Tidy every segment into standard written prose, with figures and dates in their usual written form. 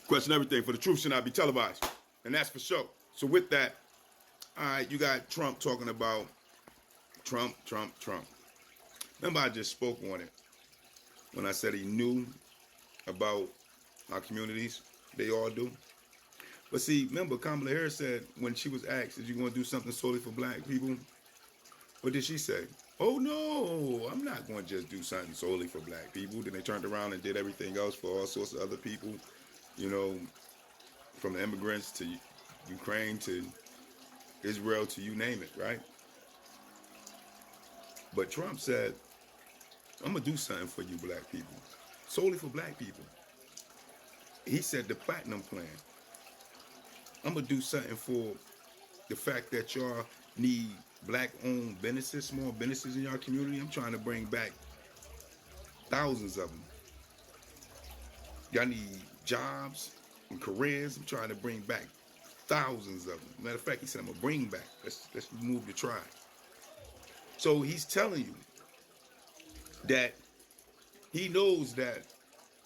Question everything, for the truth should not be televised. And that's for sure. So with that, all right, you got Trump talking about Trump. Remember I just spoke on it when I said he knew about our communities. They all do. But see, remember Kamala Harris said when she was asked, is you going to do something solely for black people? What did she say? Oh no, I'm not going to just do something solely for black people. Then they turned around and did everything else for all sorts of other people, you know, from the immigrants to Ukraine to Israel to you name it, right? But Trump said, I'm going to do something for you black people, solely for black people. He said the platinum plan. I'm going to do something for the fact that y'all need black-owned businesses, small businesses in your community. I'm trying to bring back thousands of them. Y'all need jobs and careers. I'm trying to bring back thousands of them. Matter of fact, he said, I'm going to bring back. Let's move the tribe. So he's telling you that he knows that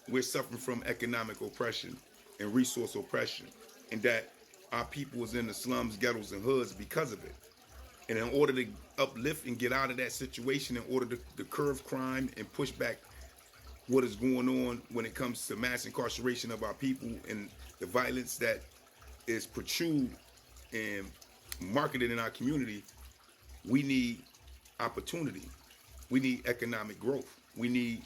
we're suffering from economic oppression and resource oppression, and that our people is in the slums, ghettos, and hoods because of it. And in order to uplift and get out of that situation, in order to curb crime and push back what is going on when it comes to mass incarceration of our people and the violence that is protrude and marketed in our community, we need opportunity. We need economic growth. We need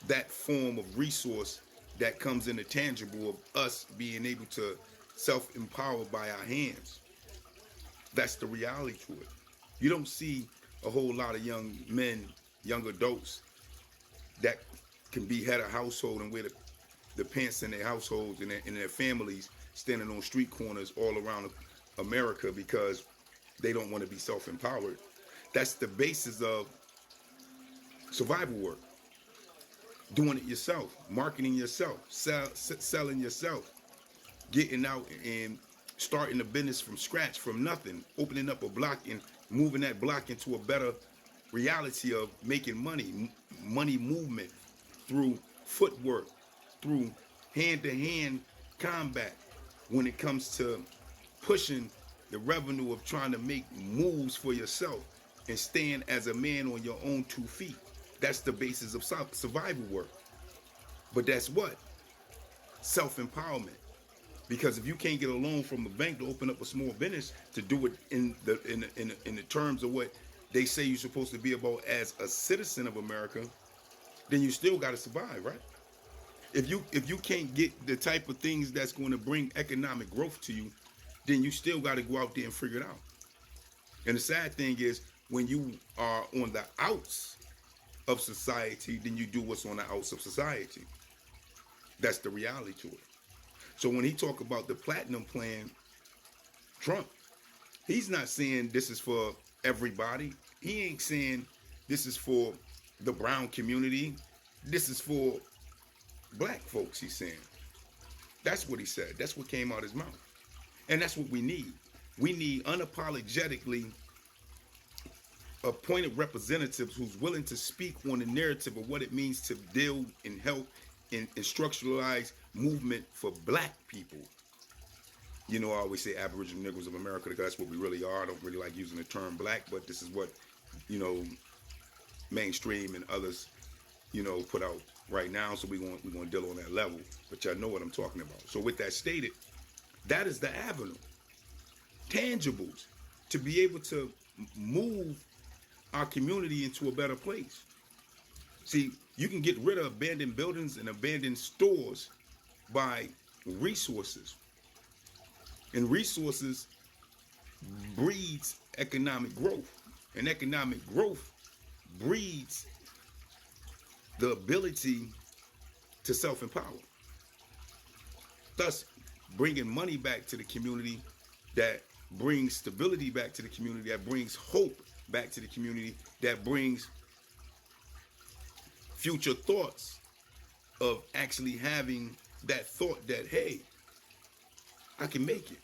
that form of resource that comes in the tangible of us being able to self-empower by our hands. That's the reality to it. You don't see a whole lot of young men, young adults that can be head of household and wear the pants in their households and their families standing on street corners all around America because they don't want to be self-empowered. That's the basis of survival work. Doing it yourself, marketing yourself, selling yourself, getting out and starting a business from scratch, from nothing, opening up a block and moving that block into a better reality of making money, money movement through footwork, through hand-to-hand combat when it comes to pushing the revenue of trying to make moves for yourself and stand as a man on your own 2 feet. That's the basis of survival work. But that's what? Self-empowerment. Because if you can't get a loan from a bank to open up a small business to do it in the terms of what they say you're supposed to be about as a citizen of America, then you still got to survive, right? If you can't get the type of things that's going to bring economic growth to you, then you still got to go out there and figure it out. And the sad thing is, when you are on the outs of society, then you do what's on the outs of society. That's the reality to it. So when he talk about the platinum plan, Trump, he's not saying this is for everybody. He ain't saying this is for the brown community. This is for black folks, he's saying. That's what he said. That's what came out of his mouth. And that's what we need. We need unapologetically appointed representatives who's willing to speak on the narrative of what it means to deal and help and structuralize movement for black people. You know, I always say Aboriginal Niggros of America because that's what we really are. I don't really like using the term black, but this is what, you know, mainstream and others, you know, put out right now. So we're going to deal on that level. But y'all know what I'm talking about. So with that stated, that is the avenue. Tangibles to be able to move our community into a better place. See, you can get rid of abandoned buildings and abandoned stores by resources. And resources breeds economic growth. And economic growth breeds the ability to self-empower. Thus, bringing money back to the community that brings stability back to the community, that brings hope back to the community, that brings future thoughts of actually having that thought that, hey, I can make it.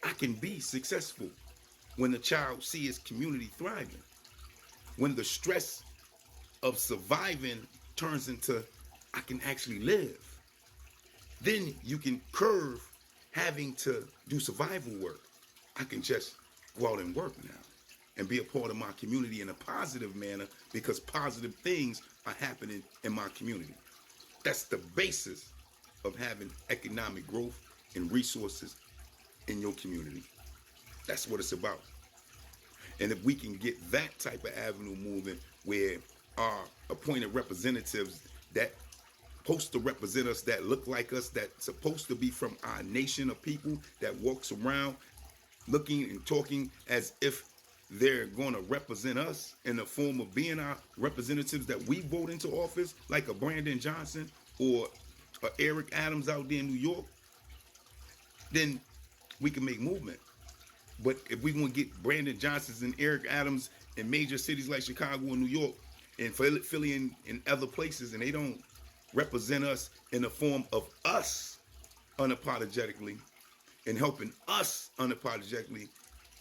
I can be successful. When the child sees his community thriving, when the stress of surviving turns into, I can actually live. Then you can curve having to do survival work. I can just go out and work now and be a part of my community in a positive manner because positive things are happening in my community. That's the basis of having economic growth and resources in your community. That's what it's about. And if we can get that type of avenue moving where our appointed representatives that supposed to represent us, that look like us, that's supposed to be from our nation of people, that walks around looking and talking as if they're going to represent us in the form of being our representatives that we vote into office, like a Brandon Johnson or a Eric Adams out there in New York, then we can make movement. But if we want to get Brandon Johnsons and Eric Adams in major cities like Chicago and New York and Philly and other places, and they don't represent us in the form of us unapologetically and helping us unapologetically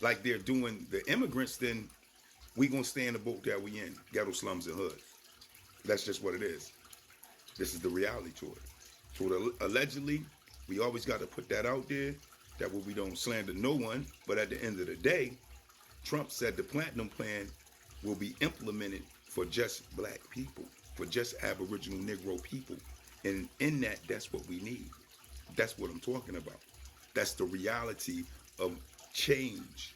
like they're doing the immigrants, then we gonna stay in the boat that we in, ghetto slums and hoods. That's just what it is. This is the reality to it. So allegedly, we always got to put that out there, that way we don't slander no one. But at the end of the day, Trump said the Platinum Plan will be implemented for just black people, for just Aboriginal Negro people. And in that, that's what we need. That's what I'm talking about. That's the reality of change.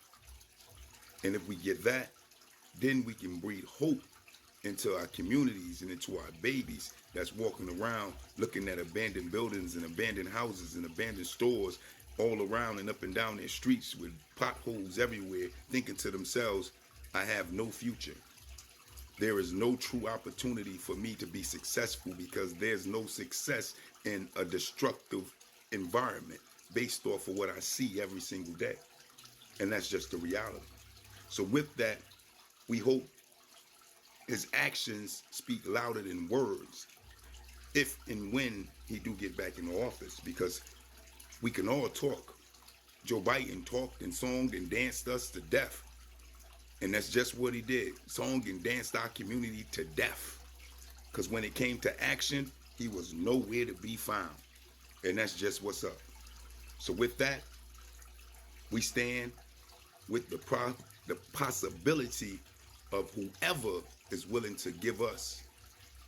And if we get that, then we can breed hope into our communities and into our babies that's walking around looking at abandoned buildings and abandoned houses and abandoned stores all around and up and down their streets with potholes everywhere, thinking to themselves, I have no future. There is no true opportunity for me to be successful because there's no success in a destructive environment based off of what I see every single day. And that's just the reality. So with that, we hope his actions speak louder than words if and when he do get back in office, because we can all talk. Joe Biden talked and songed and danced us to death. And that's just what he did. Songed and danced our community to death. Because when it came to action, he was nowhere to be found. And that's just what's up. So with that, we stand with the possibility of whoever is willing to give us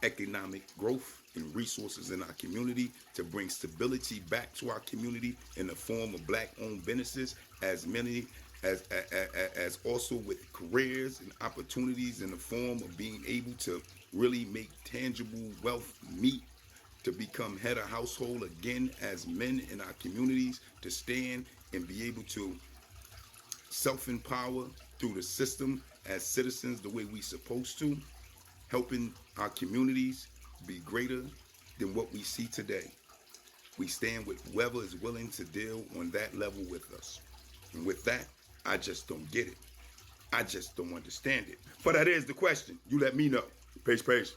economic growth and resources in our community to bring stability back to our community in the form of black-owned businesses, as many as also with careers and opportunities in the form of being able to really make tangible wealth meet, to become head of household again as men in our communities, to stand and be able to self-empower through the system as citizens the way we supposed to, helping our communities be greater than what we see today. We stand with whoever is willing to deal on that level with us. And with that, I just don't get it. I just don't understand it. But that is the question. You let me know. Peace, peace.